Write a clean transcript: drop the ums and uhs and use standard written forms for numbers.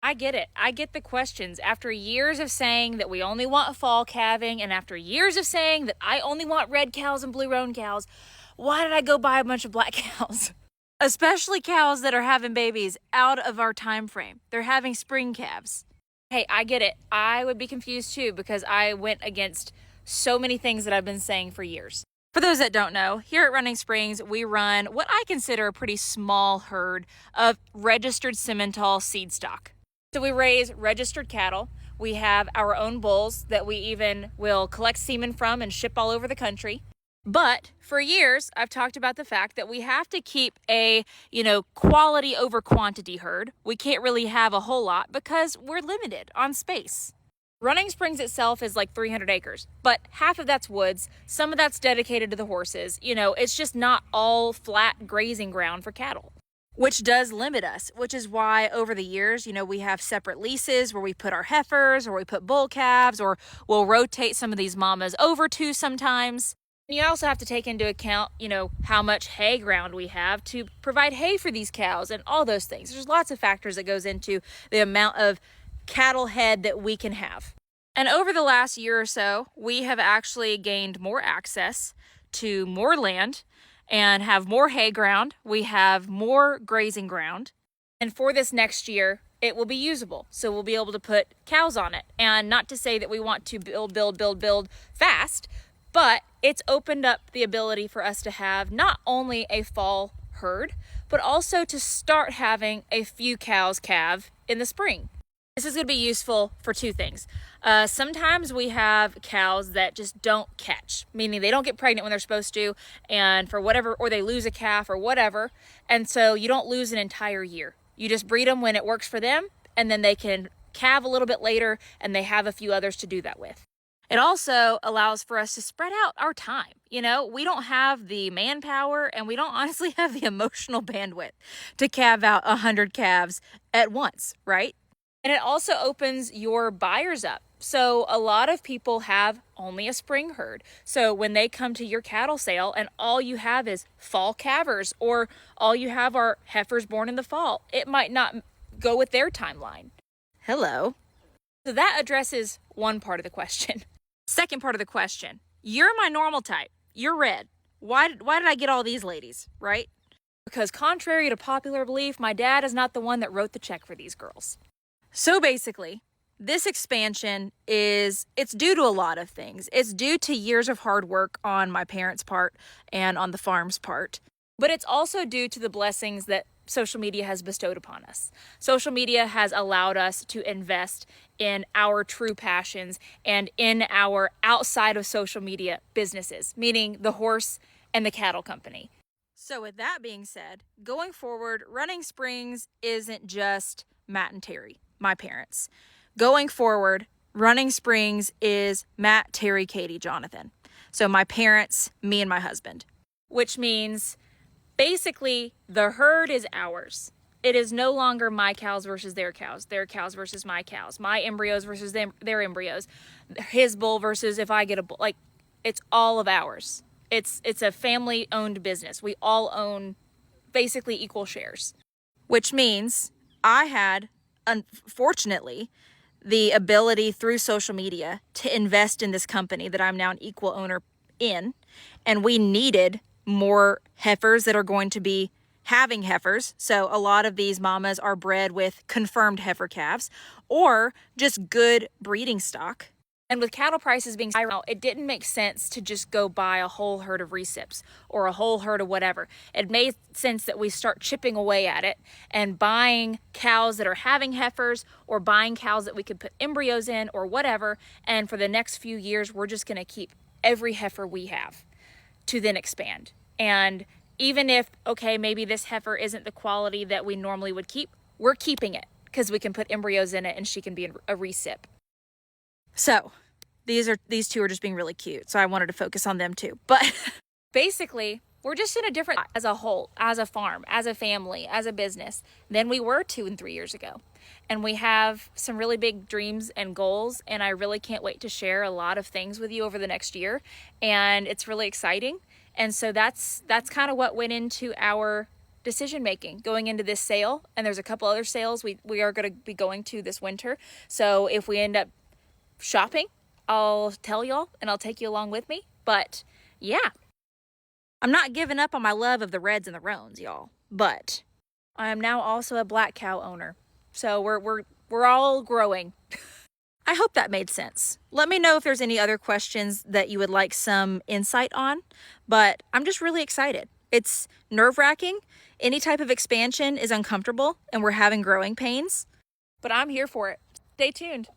I get it. I get the questions. After years of saying that we only want fall calving, and after years of saying that I only want red cows and blue roan cows, why did I go buy a bunch of black cows? Especially cows that are having babies out of our time frame. They're having spring calves. Hey, I get it. I would be confused too because I went against so many things that I've been saying for years. For those that don't know, here at Running Springs, we run what I consider a pretty small herd of registered simmental seed stock. So we raise registered cattle. We have our own bulls that we even will collect semen from and ship all over the country. But for years, I've talked about the fact that we have to keep a, quality over quantity herd. We can't really have a whole lot because we're limited on space. Running Springs itself is like 300 acres, but half of that's woods. Some of that's dedicated to the horses. It's just not all flat grazing ground for cattle, which does limit us, which is why over the years, we have separate leases where we put our heifers or we put bull calves, or we'll rotate some of these mamas over to sometimes. And you also have to take into account, how much hay ground we have to provide hay for these cows and all those things. There's lots of factors that goes into the amount of cattle head that we can have. And over the last year or so, we have actually gained more access to more land and have more hay ground. We have more grazing ground. And for this next year, it will be usable. So we'll be able to put cows on it. And not to say that we want to build fast, but it's opened up the ability for us to have not only a fall herd, but also to start having a few cows calve in the spring. This is going to be useful for two things. Sometimes we have cows that just don't catch, meaning they don't get pregnant when they're supposed to, and for whatever, or they lose a calf or whatever. And so you don't lose an entire year. You just breed them when it works for them, and then they can calve a little bit later, and they have a few others to do that with. It also allows for us to spread out our time. We don't have the manpower, and we don't honestly have the emotional bandwidth to calve out 100 calves at once, right? And it also opens your buyers up. So a lot of people have only a spring herd. So when they come to your cattle sale and all you have is fall calvers, or all you have are heifers born in the fall, it might not go with their timeline. Hello. So that addresses one part of the question. Second part of the question, you're my normal type. You're red. Why did I get all these ladies, right? Because contrary to popular belief, my dad is not the one that wrote the check for these girls. So basically, this expansion it's due to a lot of things. It's due to years of hard work on my parents' part and on the farm's part. But it's also due to the blessings that social media has bestowed upon us. Social media has allowed us to invest in our true passions and in our outside of social media businesses, meaning the horse and the cattle company. So with that being said, going forward, Running Springs isn't just Matt and Terry, my parents. Going forward, Running Springs is Matt, Terry, Katie, Jonathan. So my parents, me, and my husband. Which means basically the herd is ours. It is no longer my cows versus their cows versus my cows, my embryos versus their embryos, his bull versus if I get a bull. Like, it's all of ours. It's a family-owned business. We all own basically equal shares, which means I had, unfortunately, the ability through social media to invest in this company that I'm now an equal owner in. And we needed more heifers that are going to be having heifers. So a lot of these mamas are bred with confirmed heifer calves or just good breeding stock. And with cattle prices being high, it didn't make sense to just go buy a whole herd of recips or a whole herd of whatever. It made sense that we start chipping away at it and buying cows that are having heifers or buying cows that we could put embryos in or whatever. And for the next few years, we're just going to keep every heifer we have to then expand. And even if, okay, maybe this heifer isn't the quality that we normally would keep, we're keeping it because we can put embryos in it and she can be a recip. So these two are just being really cute. So I wanted to focus on them too. But basically, we're just in a different as a whole, as a farm, as a family, as a business than we were 2 and 3 years ago. And we have some really big dreams and goals. And I really can't wait to share a lot of things with you over the next year. And it's really exciting. And so that's kind of what went into our decision making going into this sale, and there's a couple other sales we are going to be going to this winter. So if we end up shopping, I'll tell y'all and I'll take you along with me. But yeah, I'm not giving up on my love of the reds and the roans, y'all, but I am now also a black cow owner. So we're all growing. I hope that made sense. Let me know if there's any other questions that you would like some insight on, but I'm just really excited. It's nerve-wracking. Any type of expansion is uncomfortable and we're having growing pains, but I'm here for it. Stay tuned.